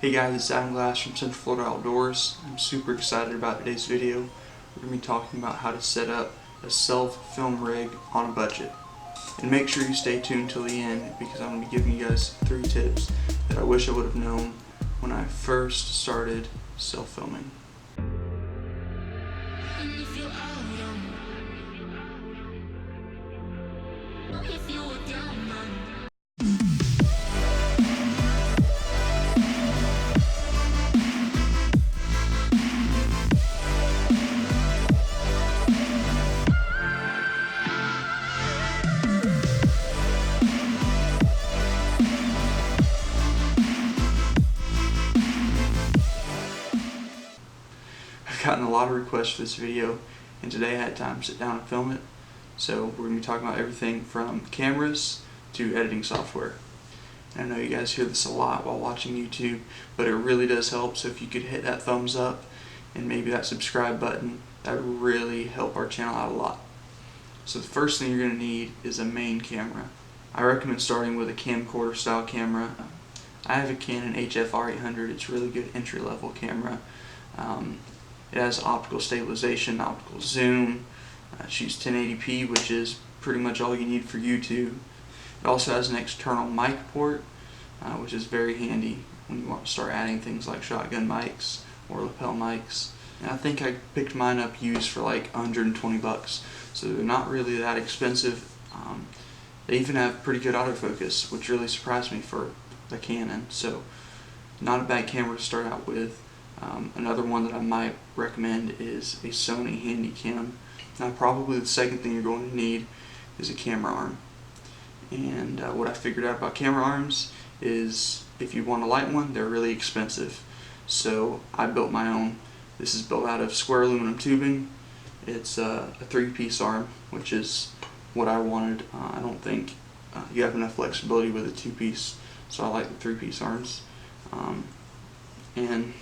Hey guys, it's Adam Glass from Central Florida Outdoors. I'm super excited about today's video. We're going to be talking about how to set up a self-film rig on a budget. And make sure you stay tuned till the end because I'm going to be giving you guys 3 tips that I wish I would have known when I first started self-filming. I've gotten a lot of requests for this video, and today I had time to sit down and film it. So we're going to be talking about everything from cameras to editing software. And I know you guys hear this a lot while watching YouTube, but it really does help. So if you could hit that thumbs up and maybe that subscribe button, that would really help our channel out a lot. So the first thing you're going to need is a main camera. I recommend starting with a camcorder style camera. I have a Canon HF-R800. It's a really good entry-level camera. It has optical stabilization, optical zoom, shoots 1080p, which is pretty much all you need for YouTube. It also has an external mic port, which is very handy when you want to start adding things like shotgun mics or lapel mics. And I think I picked mine up used for like 120 bucks, so they're not really that expensive. They even have pretty good autofocus, which really surprised me for the Canon, so not a bad camera to start out with. Another one that I might recommend is a Sony Handycam. Now probably the second thing you're going to need is a camera arm. And what I figured out about camera arms is if you want a light one, they're really expensive. So I built my own. This is built out of square aluminum tubing. It's a 3-piece arm, which is what I wanted. I don't think you have enough flexibility with a 2-piece, so I like the 3-piece arms. And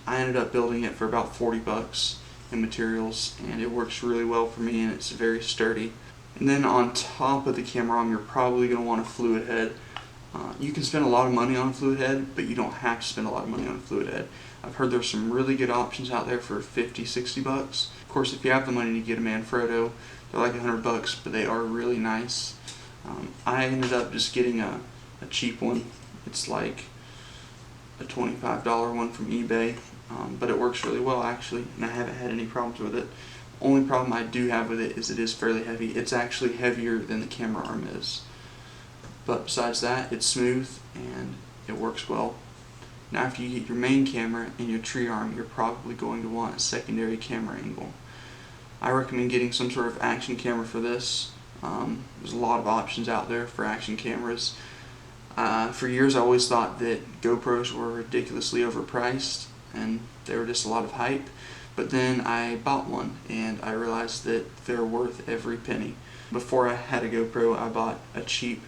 I ended up building it for about 40 bucks in materials, and it works really well for me, and it's very sturdy. And then on top of the camera arm, you're probably going to want a fluid head. You can spend a lot of money on a fluid head, but you don't have to spend a lot of money on a fluid head. I've heard there's some really good options out there for 50, 60 bucks. Of course, if you have the money to get a Manfrotto, they're like 100 bucks, but they are really nice. I ended up just getting a cheap one. It's like a $25 one from eBay, but it works really well actually, and I haven't had any problems with it. Only problem I do have with it is fairly heavy. It's actually heavier than the camera arm is, but besides that, it's smooth and it works well. Now after you get your main camera and your tree arm, you're probably going to want a secondary camera angle. I recommend getting some sort of action camera for this. There's a lot of options out there for action cameras. For years I always thought that GoPros were ridiculously overpriced and they were just a lot of hype, but then I bought one and I realized that they're worth every penny. Before I had a GoPro, I bought a cheap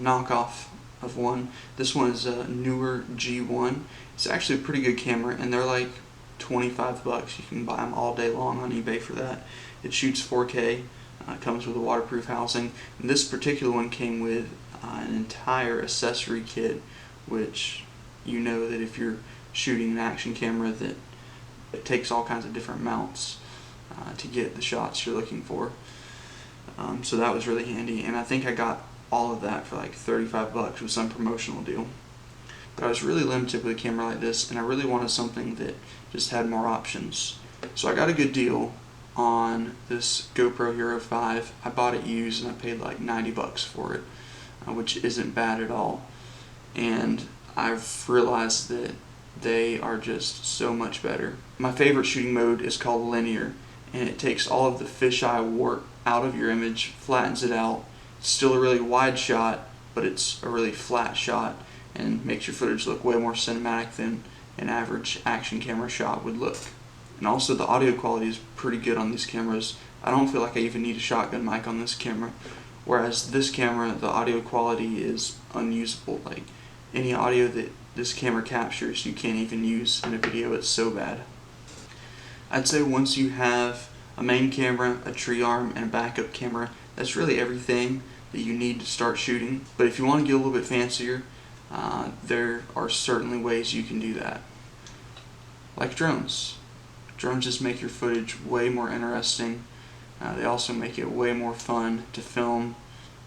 knockoff of one. This one is a Neewer G1. It's actually a pretty good camera, and they're like 25 bucks. You can buy them all day long on eBay for that. It shoots 4K, comes with a waterproof housing, and this particular one came with an entire accessory kit, which you know that if you're shooting an action camera that it takes all kinds of different mounts to get the shots you're looking for. So that was really handy, and I think I got all of that for like 35 bucks with some promotional deal. But I was really limited with a camera like this, and I really wanted something that just had more options. So I got a good deal on this GoPro Hero 5. I bought it used and I paid like 90 bucks for it, which isn't bad at all. And I've realized that they are just so much better. My favorite shooting mode is called linear, and it takes all of the fisheye warp out of your image, flattens it out. It's still a really wide shot, but it's a really flat shot and makes your footage look way more cinematic than an average action camera shot would look. And also the audio quality is pretty good on these cameras. I don't feel like I even need a shotgun mic on this camera, whereas this camera, the audio quality is unusable. Like any audio that this camera captures, you can't even use in a video. It's so bad. I'd say once you have a main camera, a tree arm, and a backup camera, that's really everything that you need to start shooting. But if you want to get a little bit fancier, there are certainly ways you can do that. Like drones. Drones just make your footage way more interesting. They also make it way more fun to film.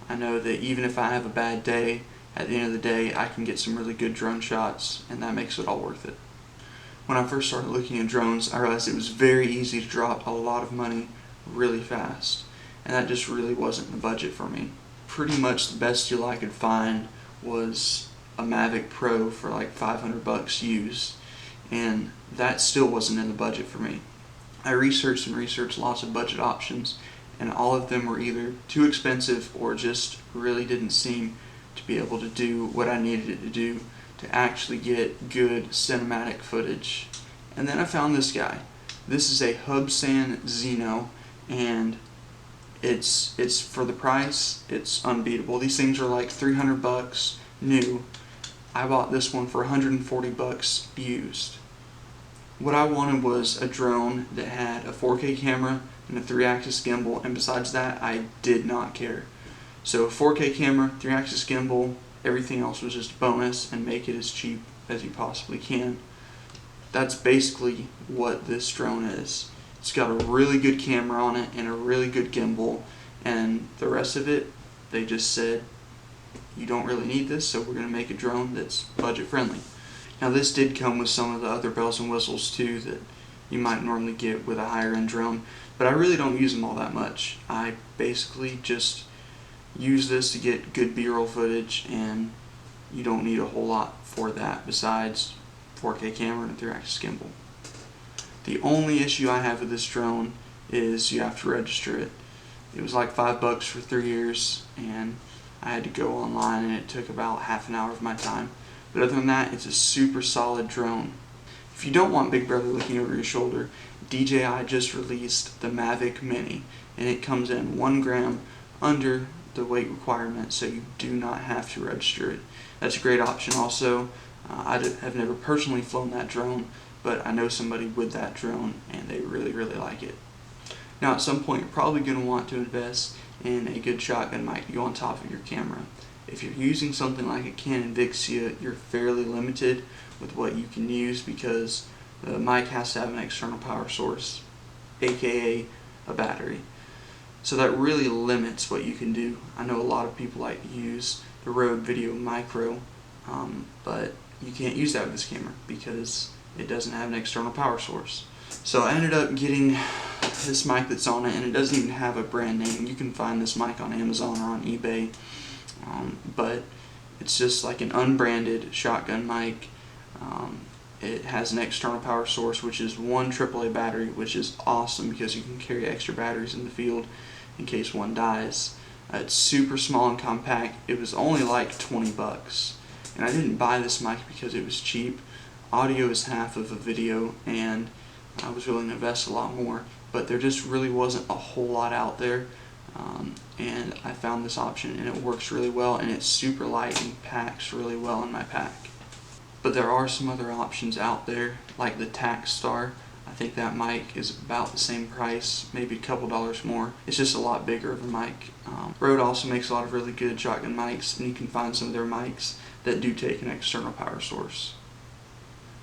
I know that even if I have a bad day, at the end of the day I can get some really good drone shots, and that makes it all worth it. When I first started looking at drones, I realized it was very easy to drop a lot of money really fast, and that just really wasn't the budget for me. Pretty much the best deal I could find was a Mavic Pro for like 500 bucks used, and that still wasn't in the budget for me. I researched lots of budget options, and all of them were either too expensive or just really didn't seem to be able to do what I needed it to do to actually get good cinematic footage. And then I found this guy. This is a Hubsan Xeno, and it's for the price, it's unbeatable. These things are like 300 bucks new. I bought this one for 140 bucks used. What I wanted was a drone that had a 4K camera and a 3-axis gimbal, and besides that, I did not care. So 4K camera, 3-axis gimbal, everything else was just a bonus, and make it as cheap as you possibly can. That's basically what this drone is. It's got a really good camera on it and a really good gimbal, and the rest of it, they just said, you don't really need this, so we're going to make a drone that's budget friendly. Now this did come with some of the other bells and whistles too that you might normally get with a higher end drone, but I really don't use them all that much. I basically just use this to get good B-roll footage, and you don't need a whole lot for that besides 4K camera and a 3-axis gimbal. The only issue I have with this drone is you have to register it. It was like $5 for 3 years, and I had to go online, and it took about half an hour of my time. But other than that, it's a super solid drone. If you don't want Big Brother looking over your shoulder, DJI just released the Mavic Mini, and it comes in 1 gram under the weight requirement, so you do not have to register it. That's a great option also. I have never personally flown that drone, but I know somebody with that drone, and they really like it. Now at some point you're probably going to want to invest in a good shotgun mic to go on top of your camera. If you're using something like a Canon Vixia, you're fairly limited with what you can use because the mic has to have an external power source, aka a battery. So that really limits what you can do. I know a lot of people like to use the Rode Video Micro, but you can't use that with this camera because it doesn't have an external power source. So I ended up getting this mic that's on it, and it doesn't even have a brand name. You can find this mic on Amazon or on eBay, but it's just like an unbranded shotgun mic. It has an external power source, which is 1 AAA battery, which is awesome because you can carry extra batteries in the field in case one dies. It's super small and compact. It was only like 20 bucks, and I didn't buy this mic because it was cheap. Audio is half of a video, and I was willing to invest a lot more, but there just really wasn't a whole lot out there, and I found this option, and it works really well, and it's super light and packs really well in my pack. But there are some other options out there, like the Takstar. I think that mic is about the same price, maybe a couple dollars more. It's just a lot bigger of a mic. Rode also makes a lot of really good shotgun mics, and you can find some of their mics that do take an external power source.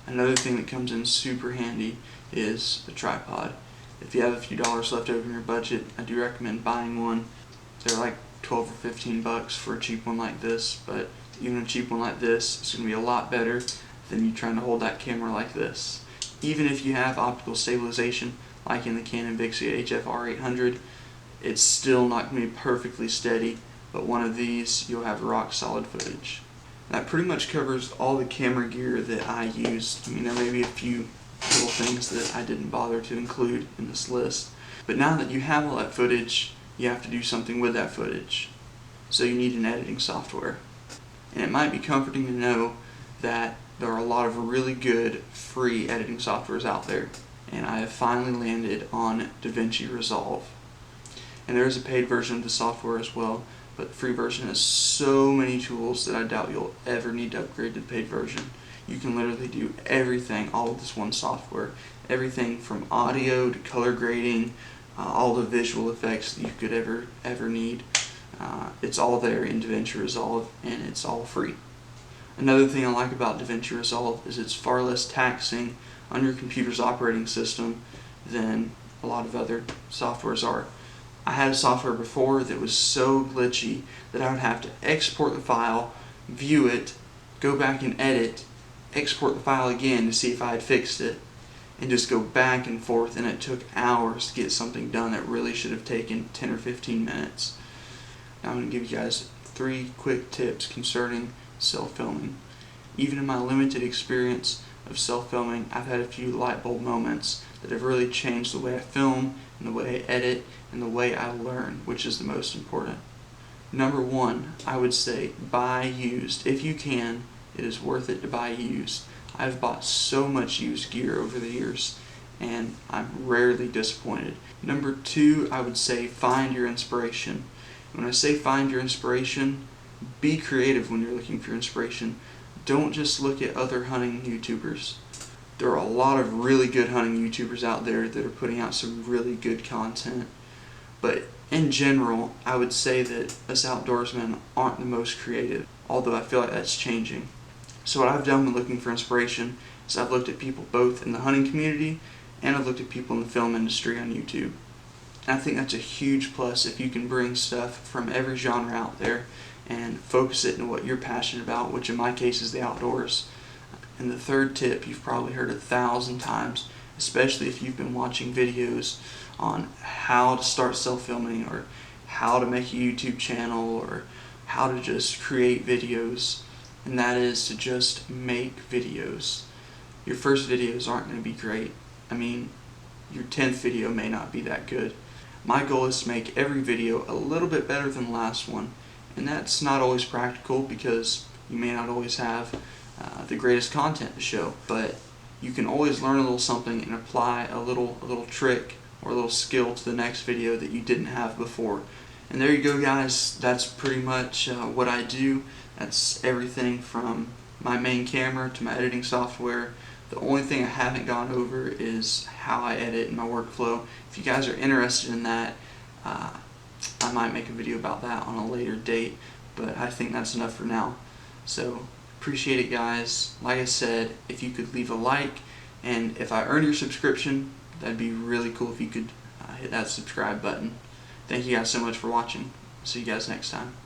Another thing that comes in super handy is the tripod. If you have a few dollars left over in your budget, I do recommend buying one. They're like 12 or 15 bucks for a cheap one like this, but even a cheap one like this is going to be a lot better than you trying to hold that camera like this. Even if you have optical stabilization, like in the Canon Vixia HF-R800, it's still not going to be perfectly steady, but one of these you'll have rock solid footage. That pretty much covers all the camera gear that I used. I mean, there may be a few little things that I didn't bother to include in this list, but now that you have all that footage, you have to do something with that footage. So you need an editing software. And it might be comforting to know that there are a lot of really good free editing softwares out there, and I have finally landed on DaVinci Resolve. And there is a paid version of the software as well, but the free version has so many tools that I doubt you'll ever need to upgrade to the paid version. You can literally do everything all with this one software. Everything from audio to color grading, all the visual effects that you could ever need. It's all there in DaVinci Resolve, and it's all free. Another thing I like about DaVinci Resolve is it's far less taxing on your computer's operating system than a lot of other softwares are. I had a software before that was so glitchy that I would have to export the file, view it, go back and edit, export the file again to see if I had fixed it, and just go back and forth, and it took hours to get something done that really should have taken 10 or 15 minutes. Now I'm going to give you guys 3 quick tips concerning self-filming. Even in my limited experience of self-filming, I've had a few light bulb moments that have really changed the way I film, and the way I edit, and the way I learn, which is the most important. Number 1, I would say buy used. If you can, it is worth it to buy used. I've bought so much used gear over the years, and I'm rarely disappointed. Number 2, I would say find your inspiration. When I say find your inspiration, be creative when you're looking for inspiration. Don't just look at other hunting YouTubers. There are a lot of really good hunting YouTubers out there that are putting out some really good content. But in general, I would say that us outdoorsmen aren't the most creative, although I feel like that's changing. So what I've done when looking for inspiration is I've looked at people both in the hunting community and I've looked at people in the film industry on YouTube. And I think that's a huge plus if you can bring stuff from every genre out there and focus it into what you're passionate about, which in my case is the outdoors. And the third tip you've probably heard 1,000 times, especially if you've been watching videos on how to start self-filming or how to make a YouTube channel or how to just create videos, and that is to just make videos. Your first videos aren't going to be great. I mean, your 10th video may not be that good. My goal is to make every video a little bit better than the last one, and that's not always practical because you may not always have the greatest content to show, but you can always learn a little something and apply a little trick or a little skill to the next video that you didn't have before. And there you go, guys. That's pretty much what I do. That's everything from my main camera to my editing software. The only thing I haven't gone over is how I edit and my workflow. If you guys are interested in that, I might make a video about that on a later date, but I think that's enough for now. So appreciate it, guys. Like I said, if you could leave a like, and if I earn your subscription, that'd be really cool if you could hit that subscribe button. Thank you guys so much for watching. See you guys next time.